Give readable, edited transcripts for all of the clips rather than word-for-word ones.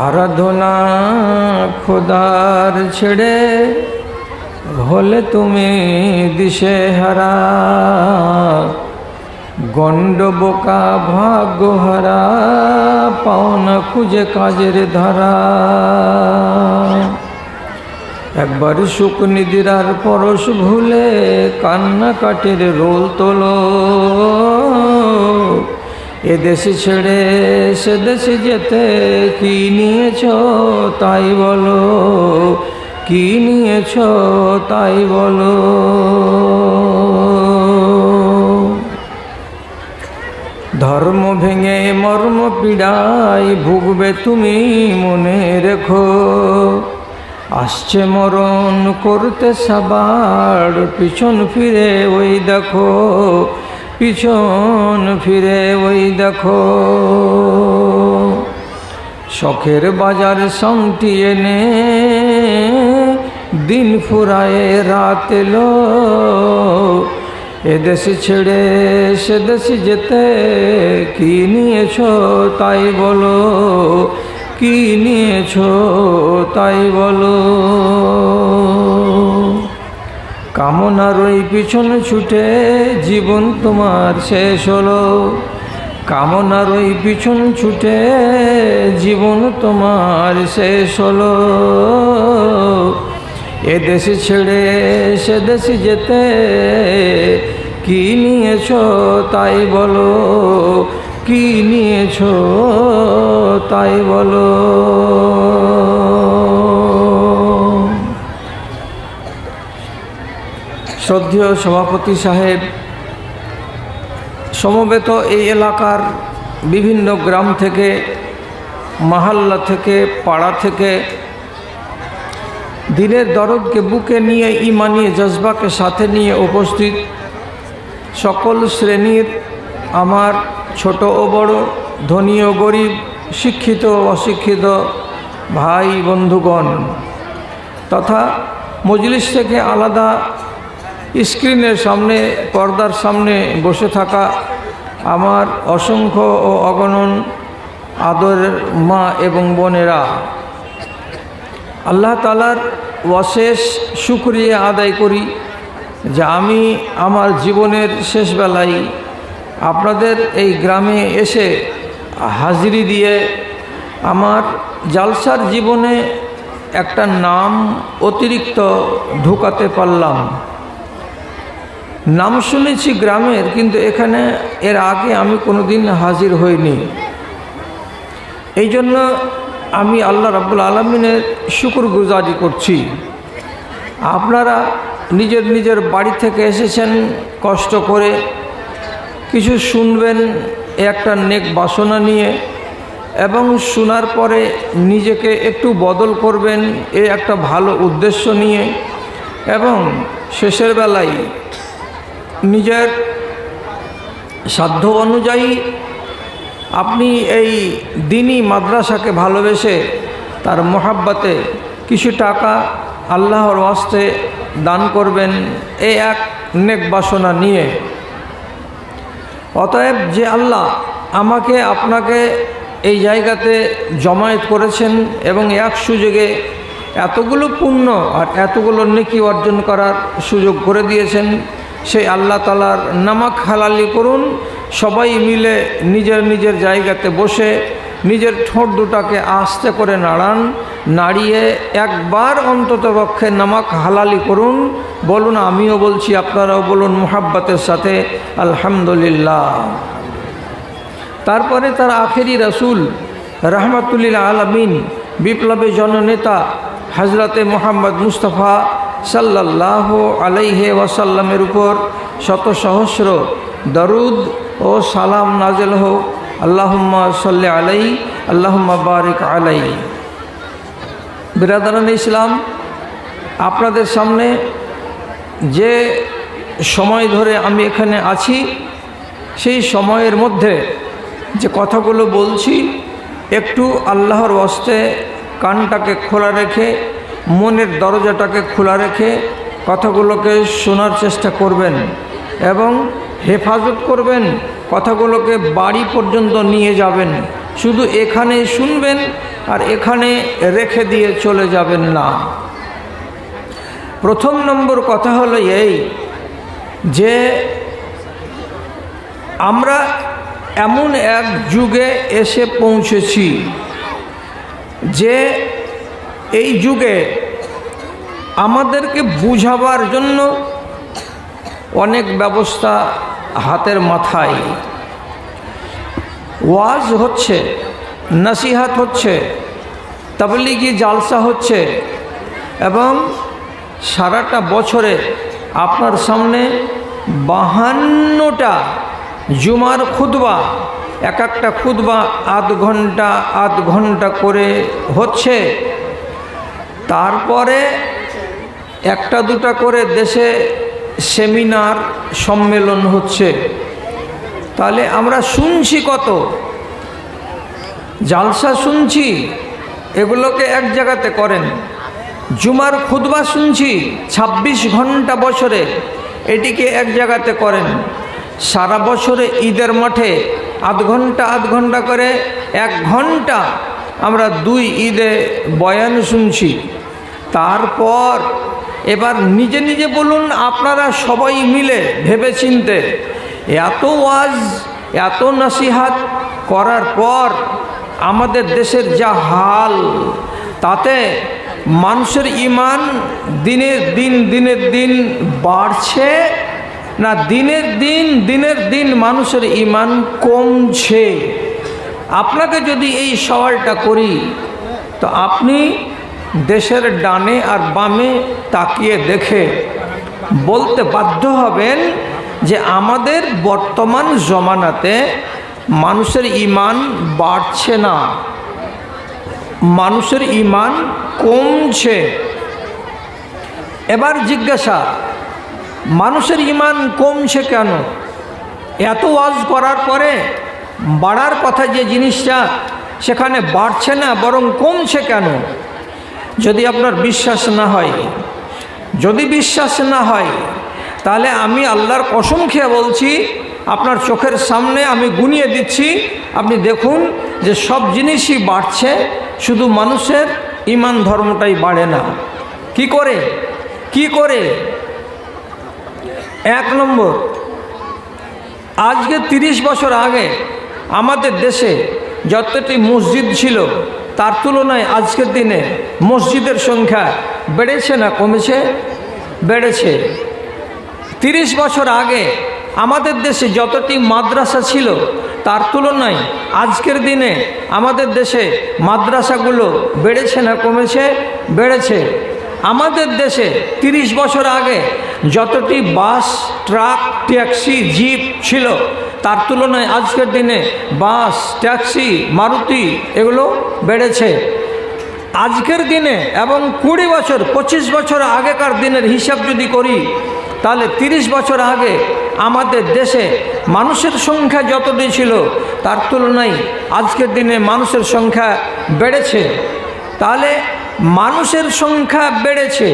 আরাধনা খোদার ছেড়ে হলে তুমি দিশেহারা, গণ্ড বোকা ভাগ্যহারা, পাওনা খুঁজে কাজের ধারা। একবার সুখ নিদিরার পরশ ভুলে কান্নাকাটির রোল তোলো। এদেশ ছেড়ে সে দেশে যেতে কি নিয়েছ তাই বলো, কি নিয়েছ তাই বলো। ধর্ম ভেঙে মর্ম পীড়ায় ভুগবে তুমি মনে রেখো। আসছে মরণ করতে সাবার, পিছন ফিরে ওই দেখো, পিছন ফিরে ওই দেখো। শখের বাজার শান্তি এনে দিন ফুরায়ে রাত এলো। এদেশ ছেড়ে সে দেশ যেতে কি নিয়েছ তাই বলো, কি নিয়েছ তাই বলো। কামনার ওই পিছন ছুটে জীবন তোমার শেষ হলো। কামনার ওই পিছন ছুটে জীবন তোমার শেষ হলো। এ দেশ ছেড়ে সে দেশ যেতে কি নিয়েছ তাই বলো, কি নিয়েছ তাই বলো। শ্রদ্ধেয় সভাপতি সাহেব, সমবেত এই এলাকার বিভিন্ন গ্রাম থেকে, মহল্লা থেকে, পাড়া থেকে দিনের দরদকে বুকে নিয়ে, ইমানি জজবাকে সাথে নিয়ে উপস্থিত সকল শ্রেণীর আমার ছোট ও বড়, ধনী ও গরিব, শিক্ষিত ও অশিক্ষিত ভাই বন্ধুগণ তথা মজলিস থেকে আলাদা স্ক্রিনের সামনে, পর্দার সামনে বসে থাকা আমার অসংখ্য ও অগণন আদরের মা এবং বোনেরা, আল্লাহ তাআলার অশেষ শুকরিয়া আদায় করি যে আমি আমার জীবনের শেষ বেলায় আপনাদের এই গ্রামে এসে হাজিরি দিয়ে আমার জালসার জীবনে একটা নাম অতিরিক্ত ঢুকাতে পারলাম। নাম শুনেছি গ্রামের, কিন্তু এখানে এর আগে আমি কোনোদিন হাজির হইনি। এই জন্য আমি আল্লাহ রাব্বুল আলামিনের শুকরগুজারি করছি। আপনারা নিজের নিজের বাড়ি থেকে এসেছেন কষ্ট করে, কিছু শুনবেন একটা নেক বাসনা নিয়ে, এবং শোনার পরে নিজেকে একটু বদল করবেন এই একটা ভালো উদ্দেশ্য নিয়ে, এবং শেষের বেলায় নিজের সাধ্য অনুযায়ী আপনি এই দিনী মাদ্রাসাকে ভালোবেসে তার মোহাব্বতে কিছু টাকা আল্লাহর ওয়াস্তে দান করবেন এই এক নেক বাসনা নিয়ে। অতএব যে আল্লাহ আমাকে আপনাকে এই জায়গাতে জমায়েত করেছেন এবং এক সুযোগে এতগুলো পুণ্য আর এতগুলো নেকি অর্জন করার সুযোগ করে দিয়েছেন, সেই আল্লাহ তাআলার নামাক হালালি করুন। সবাই মিলে নিজের নিজের জায়গাতে বসে নিজের ঠোঁট দুটাকে আস্তে করে নাড়ান, নাড়িয়ে একবার অন্তত পক্ষে নামাক হালালি করুন। বলুন, আমিও বলছি, আপনারাও বলুন মুহাব্বতের সাথে আলহামদুলিল্লাহ। তারপরে তার আখেরি রাসূল রাহমাতুল্লিল আলামিন, বিপ্লবী জননেতা হযরতে মুহাম্মদ মুস্তাফা সাল্লাল্লাহু আলাইহি ওয়াসাল্লামের উপর শত সহস্র দরুদ ও সালাম নাযিল হোক। আল্লাহুম্মা সাল্লি আলাইহি, আল্লাহুম্মা বারিক আলাইহি। বিরাদরান ইসলাম, আপনাদের সামনে যে সময় ধরে আমি এখানে আছি, সেই সময়ের মধ্যে যে কথাগুলো বলছি, একটু আল্লাহর ওয়াস্তে কানটাকে খোলা রেখে, মনের দরজাটাকে খোলা রেখে কথাগুলোকে শোনার চেষ্টা করবেন এবং হেফাজত করবেন। কথাগুলোকে বাড়ি পর্যন্ত নিয়ে যাবেন, শুধু এখানে শুনবেন আর এখানে রেখে দিয়ে চলে যাবেন না। প্রথম নম্বর কথা হলো এই যে আমরা এমন এক যুগে এসে পৌঁছেছি যে এই যুগে আমাদেরকে বুঝাবার জন্য অনেক ব্যবস্থা হাতের মাথায়। ওয়াজ হচ্ছে, নসিহত হচ্ছে, তাবলীগি জালসা হচ্ছে এবং সারাটা বছরে আপনার সামনে 52টা জুমার খুতবা, এক একটা খুতবা আধ ঘন্টা করে হচ্ছে। তারপরে একটা দুটা করে দেশে সেমিনার সম্মেলন হচ্ছে। তাহলে আমরা শুনছি কত জালসা শুনছি, এগুলোকে এক জায়গাতে করেন। জুমার খুতবা শুনছি 26 ঘন্টা বছরে, এটিকে এক জায়গাতে করেন। সারা বছরে ঈদের মাঠে আধ ঘন্টা করে 1 ঘন্টা আমরা 2 ঈদে বয়ান শুনছি। তারপর এবার নিজে নিজে বলুন, আপনারা সবাই মিলে ভেবেচিন্তে এত ওয়াজ এত নসিহত করার পর আমাদের দেশের যা হাল, তাতে মানুষের ঈমান দিনের দিন বাড়ছে না দিনের দিন মানুষের ঈমান কমছে? আপনাকে যদি এই সওয়ালটা করি তো আপনি দেশের ডানে আর বামে তাকিয়ে দেখে বলতে বাধ্য হবেন যে আমাদের বর্তমান জমানাতে মানুষের ঈমান বাড়ছে না, মানুষের ঈমান কমছে। এবার জিজ্ঞাসা, মানুষের ঈমান কমছে কেন? এত ওয়াজ করার পরে বাড়ার কথা যে জিনিসটা, সেখানে বাড়ছে না বরং কমছে কেন? যদি আপনার বিশ্বাস না হয় তাহলে আমি আল্লাহর কসম খেয়ে বলছি, আপনার চোখের সামনে আমি গুনিয়ে দিচ্ছি, আপনি দেখুন যে সব জিনিসই বাড়ছে, শুধু মানুষের ঈমান ধর্মটাই বাড়ে না। কি করে? 1 নম্বর, আজকে 30 বছর আগে আমাদের দেশে যতটি মসজিদ ছিল তার তুলনায় আজকের দিনে মসজিদের সংখ্যা বেড়েছে না কমেছে? বেড়েছে। 30 বছর আগে আমাদের দেশে যতটি মাদ্রাসা ছিল তার তুলনায় আজকের দিনে আমাদের দেশে মাদ্রাসাগুলো বেড়েছে না কমেছে? বেড়েছে। আমাদের দেশে 30 বছর আগে যতটি বাস, ট্রাক, ট্যাক্সি, জিপ ছিল তার তুলনায় আজকের দিনে বাস, ট্যাক্সি, মারুতি এগুলো বেড়েছে। আজকের দিনে এবং 20 বছর 25 বছর আগেকার দিনের হিসাব যদি করি তাহলে 30 বছর আগে আমাদের দেশে মানুষের সংখ্যা যতটি ছিল তার তুলনায় আজকের দিনে মানুষের সংখ্যা বেড়েছে। তাহলে মানুষের সংখ্যা বেড়েছে,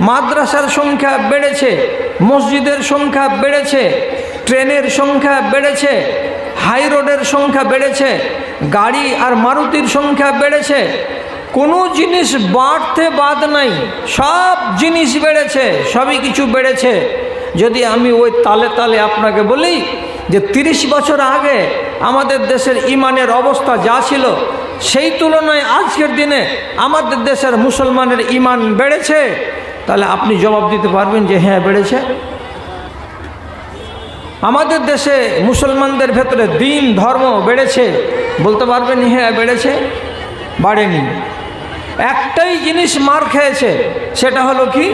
মাদ্রাসার সংখ্যা বেড়েছে, মসজিদের সংখ্যা বেড়েছে, ট্রেনের সংখ্যা বেড়েছে, হাই রোডের সংখ্যা বেড়েছে, গাড়ি আর মারুতির সংখ্যা বেড়েছে। কোনো জিনিস বাড়তে বাদ নাই, সব জিনিস বেড়েছে, সবই কিছু বেড়েছে। যদি আমি ওই তালে আপনাকে বলি যে 30 বছর আগে আমাদের দেশের ঈমানের অবস্থা যা ছিল সেই তুলনায় আজকের দিনে আমাদের দেশের মুসলমানের ঈমান বেড়েছে, তাহলে আপনি জবাব দিতে পারবেন যে হ্যাঁ বেড়েছে। আমাদের দেশে মুসলমানদের ভেতরে দিন ধর্ম বেড়েছে, বলতে পারবেন হ্যাঁ বেড়েছে? বাড়েনি। একটাই জিনিস মার খেয়েছে, সেটা হলো কি?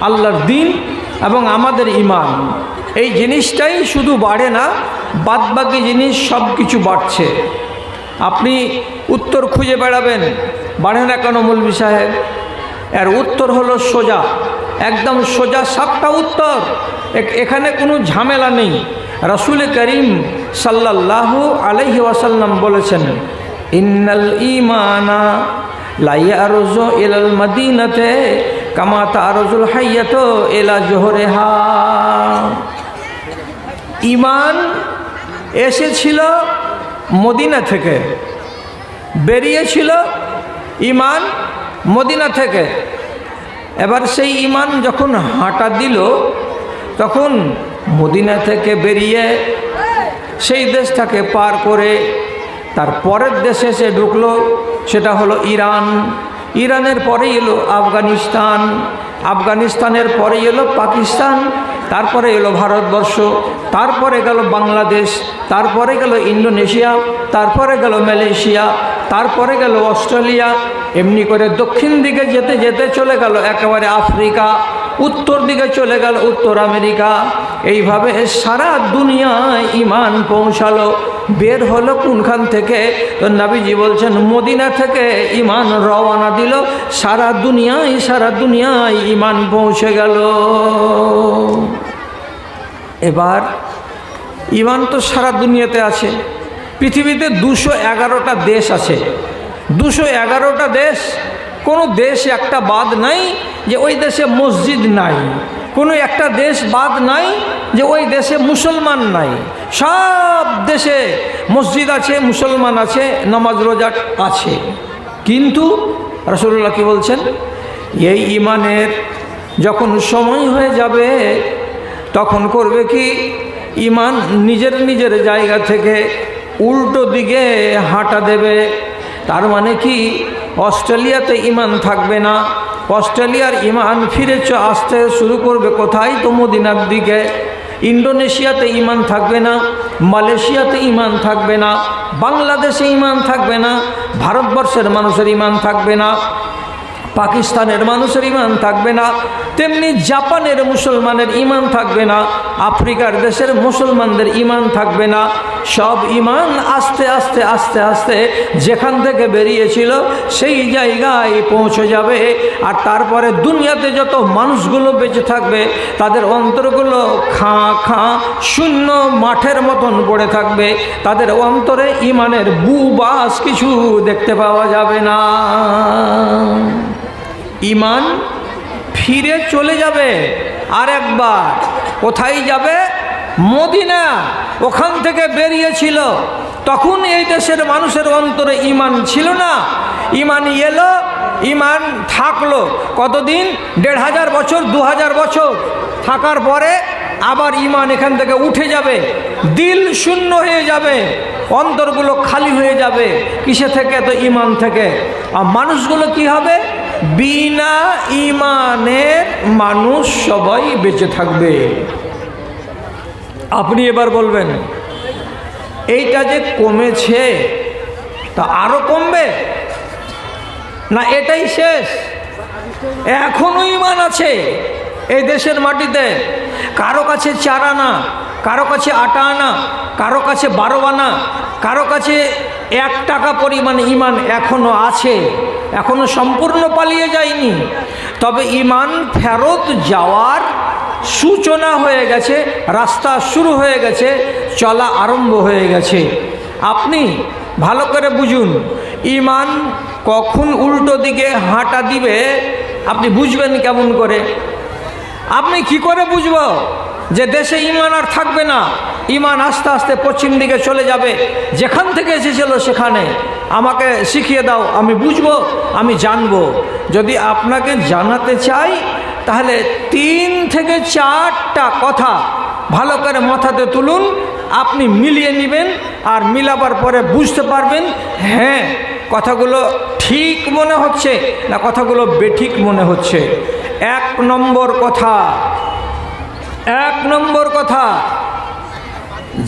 আল্লাহর দিন এবং আমাদের ঈমান। এই জিনিসটাই শুধু বাড়ে না, বাদবাকি জিনিস সব কিছু বাড়ছে। আপনি উত্তর খুঁজে বেড়াবেন, বাড়ে না কেন মৌলভী সাহেব? এর উত্তর হলো সোজা, একদম সোজা সাপটা উত্তর। এখানে কোনো ঝামেলা নেই। রাসূল করিম সাল্লাল্লাহু আলাইহি ওয়াসাল্লাম বলেছেন, ইন্নাল ঈমানা লা ইয়ারজু ইলাল মাদিনাতে কামা তারজুল হাইয়াতু ইলা জোহরিহা। ঈমান এসেছিল মদিনা থেকে, বেরিয়েছিল ইমান মদিনা থেকে। এবার সেই ইমান যখন হাঁটা দিল, তখন মদিনা থেকে বেরিয়ে সেই দেশটাকে পার করে তার পরের দেশে সে ঢুকলো, সেটা হলো ইরান। ইরানের পরে এলো আফগানিস্তান, আফগানিস্তানের পরে এলো পাকিস্তান, তারপরে এলো ভারতবর্ষ, তারপরে গেল বাংলাদেশ, তারপরে গেল ইন্দোনেশিয়া, তারপরে গেল মালয়েশিয়া, তারপরে গেল অস্ট্রেলিয়া। এমনি করে দক্ষিণ দিকে যেতে যেতে চলে গেল একেবারে আফ্রিকা, উত্তর দিকে চলে গেল উত্তর আমেরিকা। এইভাবে সারা দুনিয়ায় ইমান পৌঁছালো। বের হলো কোনখান থেকে? তো নবীজি বলছেন মদিনা থেকে ইমান রওনা দিল, সারা দুনিয়ায় ইমান পৌঁছে গেল। এবার ইমান তো সারা দুনিয়াতে আছে। পৃথিবীতে 211টা দেশ আছে। 211টা দেশ, কোনো দেশ একটা বাদ নাই যে ওই দেশে মসজিদ নাই, কোনো একটা দেশ বাদ নাই যে ওই দেশে মুসলমান নাই। সব দেশে মসজিদ আছে, মুসলমান আছে, নামাজ রোজা আছে। কিন্তু রাসূলুল্লাহ কি বলছেন? এই ইমানের যখন সময় হয়ে যাবে তখন করবে কি? ইমান নিজের জায়গা থেকে উল্টো দিকে হাঁটা দেবে। তার মানে কি? অস্ট্রেলিয়াতে ইমান থাকবে না, অস্ট্রেলিয়ার ইমান ফিরে আসতে শুরু করবে কোথায়? তো মদিনার দিকে। ইন্দোনেশিয়াতে ইমান থাকবে না, মালয়েশিয়াতে ইমান থাকবে না, বাংলাদেশে ইমান থাকবে না, ভারতবর্ষের মানুষের ইমান থাকবে না, পাকিস্তানের মানুষের ইমান থাকবে না, তেমনি জাপানের মুসলমানের ইমান থাকবে না, আফ্রিকার দেশের মুসলমানদের ইমান থাকবে না। সব ইমান আস্তে আস্তে আস্তে আস্তে যেখান থেকে বেরিয়েছিল সেই জায়গায় পৌঁছে যাবে। আর তারপরে দুনিয়াতে যত মানুষগুলো বেঁচে থাকবে তাদের অন্তরগুলো খাঁ শূন্য মাঠের মতন পড়ে থাকবে। তাদের অন্তরে ইমানের বুবাস কিছু দেখতে পাওয়া যাবে না। ইমান ফিরে চলে যাবে আর একবার। কোথায় যাবে? মদিনা। ওখান থেকে বেরিয়েছিল। তখন এই দেশের মানুষের অন্তরে ইমান ছিল না। ইমান এলো, ইমান থাকলো কতদিন? 1500 বছর, 2000 বছর থাকার পরে আবার ইমান এখান থেকে উঠে যাবে। দিল শূন্য হয়ে যাবে, অন্তরগুলো খালি হয়ে যাবে। কিসে থেকে? তো ইমান থেকে। আর মানুষগুলো কি হবে? বিনা ইমানের মানুষ সবাই বেঁচে থাকবে। আপনি এবার বলবেন এইটা যে কমেছে তা আরো কমবে না এটাই শেষ? এখনো ইমান আছে এই দেশের মাটিতে। কারো কাছে 4 আনা, কারো কাছে 8 আনা, কারো কাছে 12 আনা, কারো কাছে 1 টাকা পরিমাণ ইমান এখনো আছে, এখনো সম্পূর্ণ পালিয়ে যায়নি। তবে ইমান ফেরত যাওয়ার সূচনা হয়ে গেছে, রাস্তা শুরু হয়ে গেছে, চলা আরম্ভ হয়ে গেছে। আপনি ভালো করে বুঝুন, ইমান কখন উল্টো দিকে হাঁটা দিবে আপনি বুঝবেন কেমন করে? আপনি কি করে বুঝব যে দেশে ইমান আর থাকবে না? ইমান আস্তে আস্তে পশ্চিম দিকে চলে যাবে, যেখান থেকে এসেছিল সেখানে। আমাকে শিখিয়ে দাও, আমি বুঝবো, আমি জানবো। যদি আপনাকে জানাতে চাই তাহলে 3 থেকে 4টা কথা ভালো করে মাথাতে তুলুন, আপনি মিলিয়ে নেবেন। আর মিলাবার পরে বুঝতে পারবেন হ্যাঁ কথাগুলো ঠিক মনে হচ্ছে না কথাগুলো বেঠিক মনে হচ্ছে। 1 নম্বর কথা,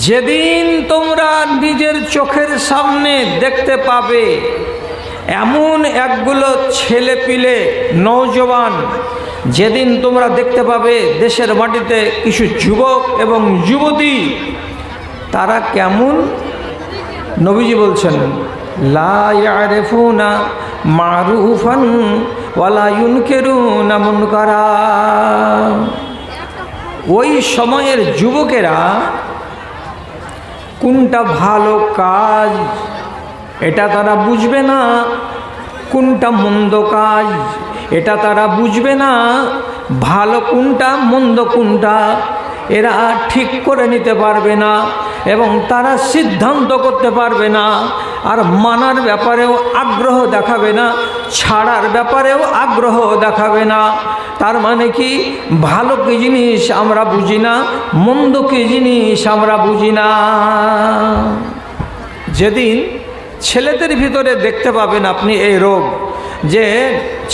যেদিন তোমরা নিজের চোখের সামনে দেখতে পাবে এমন একগুলো ছেলে পিলে নওজওয়ান, যেদিন তোমরা দেখতে পাবে দেশের মাটিতে কিছু যুবক এবং যুবতী, তারা কেমন? নবীজি বলছেন লা ইয়ারিফুনা মারুফান ওয়ালা ইউনকিরুনা মুনকারা। ওই সময়ের যুবকেরা কোনটা ভালো কাজ এটা তারা বুঝবে না, কোনটা মন্দ কাজ এটা তারা বুঝবে না, ভালো কোনটা মন্দ কোনটা এরা ঠিক করে নিতে পারবে না এবং তারা সিদ্ধান্ত করতে পারবে না। আর মানার ব্যাপারেও আগ্রহ দেখাবে না, ছাড়ার ব্যাপারেও আগ্রহ দেখাবে না। তার মানে কি, ভালো কি জিনিস আমরা বুঝি না, মন্দ কি জিনিস আমরা বুঝি না। যেদিন ছেলেদের ভিতরে দেখতে পাবেন আপনি এই রোগ, যে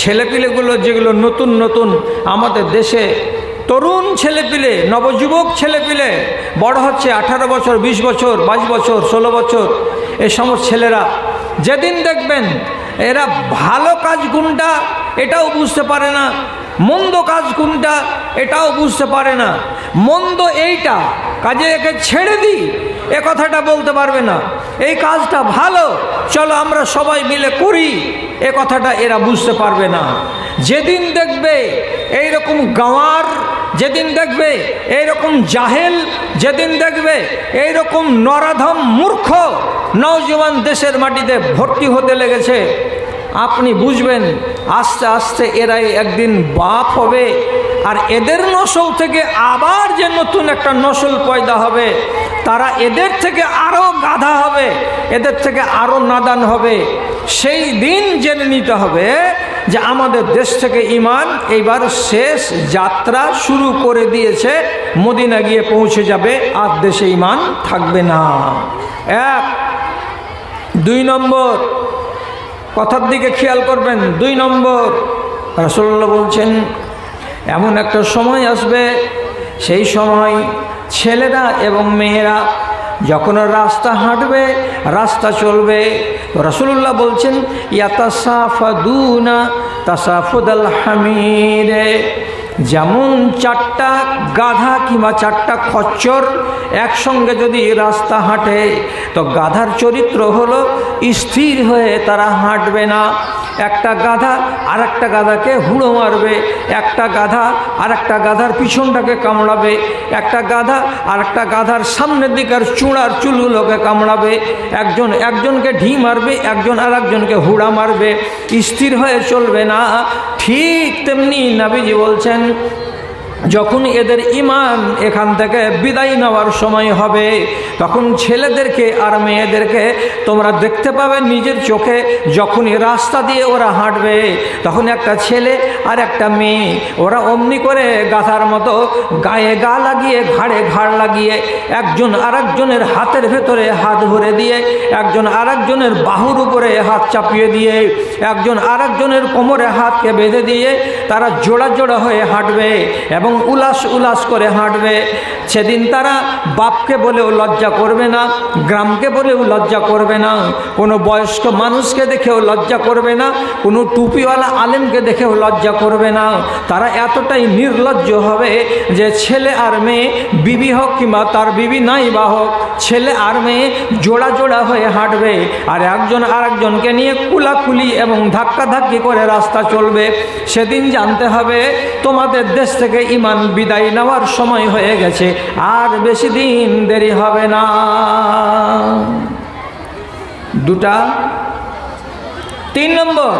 ছেলেপিলেগুলো যেগুলো নতুন নতুন আমাদের দেশে তরুণ ছেলেপিলে, নবযুবক ছেলেপিলে বড় হচ্ছে, 18 বছর, 20 বছর, 22 বছর, 16 বছর, এই সমস্ত ছেলেরা যেদিন দেখবেন এরা ভালো কাজ কোনটা এটাও বুঝতে পারে না, মন্দ কাজ কোনটা এটাও বুঝতে পারে না। মন্দ এইটা, কাজে একে ছেড়ে দিই এ কথাটা বলতে পারবে না। এই কাজটা ভালো, চলো আমরা সবাই মিলে করি, এ কথাটা এরা বুঝতে পারবে না। যেদিন দেখবে এইরকম গাঁওয়ার, যেদিন দেখবে এইরকম জাহেল, যেদিন দেখবে এইরকম নরাধম মূর্খ নওজওয়ান দেশের মাটিতে ভর্তি হতে লেগেছে, আপনি বুঝবেন আস্তে আস্তে এরাই একদিন বাপ হবে। আর এদের নসল থেকে আবার যে নতুন একটা নসল পয়দা হবে, তারা এদের থেকে আরও গাধা হবে, এদের থেকে আরও নাদান হবে। সেই দিন জেনে নিতে হবে যে আমাদের দেশ থেকে ঈমান এইবার শেষ যাত্রা শুরু করে দিয়েছে, মদিনা গিয়ে পৌঁছে যাবে, আর দেশে ঈমান থাকবে না। 1 2 নম্বর কথার দিকে খেয়াল করবেন। 2 নম্বর, রাসূলুল্লাহ বলছেন এমন একটা সময় আসবে, সেই সময় ছেলেরা এবং মেয়েরা যখন রাস্তা হাঁটবে, রাস্তা চলবে, তো রাসূলুল্লাহ বলছেন ইয়াতাসাফাদুনা তাসাফুদাল হামিরে, যেমন 4টা গাধা কিংবা 4টা খচ্চর একসঙ্গে যদি রাস্তা হাঁটে, তো গাধার চরিত্র হলো স্থির হয়ে তারা হাঁটবে না। একটা গাধা আর একটা গাধাকে হুড়ো মারবে, একটা গাধা আর একটা গাধার পিছনটাকে কামড়াবে, একটা গাধা আর একটা গাধার সামনের দিকের চূড়ার চুলগুলোকে কামড়াবে, একজন একজনকে ঢি মারবে, একজন আর একজনকে হুড়া মারবে, স্থির হয়ে চলবে না। ঠিক তেমনি নবীজি বলছেন যখন এদের ঈমান এখান থেকে বিদায় নেওয়ার সময় হবে, তখন ছেলেদেরকে আর মেয়েদেরকে তোমরা দেখতে পাবে নিজের চোখে, যখনই রাস্তা দিয়ে ওরা হাঁটবে, তখন একটা ছেলে আর একটা মেয়ে ওরা অমনি করে গাধার মতো গায়ে গা লাগিয়ে, ঘাড়ে ঘাড় লাগিয়ে, একজন আর একজনের হাতের ভেতরে হাত ভরে দিয়ে, একজন আর একজনের বাহুর উপরে হাত চাপিয়ে দিয়ে, একজন আর একজনের কোমরে হাতকে বেঁধে দিয়ে তারা জোড়া জোড়া হয়ে হাঁটবে এবং উলাস উলাস করে হাঁটবে। সেদিন তারা বাপকে বলেও লজ্জা করবে না, গ্রামকে বলেও লজ্জা করবে না, কোনো বয়স্ক মানুষকে দেখেও লজ্জা করবে না, কোনো টুপিওয়ালা আলেমকে দেখেও লজ্জা করবে না। তারা এতটাই নির্লজ্জ হবে যে ছেলে আর মেয়ে, বিবি হোক কিংবা তার বিবি নাই বা হোক, ছেলে আর মেয়ে জোড়া জোড়া হয়ে হাঁটবে, আর একজন আর একজনকে নিয়ে কুলাকুলি এবং ধাক্কাধাক্কি করে রাস্তা চলবে। সেদিন জানতে হবে তোমাদের দেশ থেকে ঈমান বিদায় নেওয়ার সময় হয়ে গেছে, আর বেশি দিন দেরি হবে না। 2টা 3 নম্বর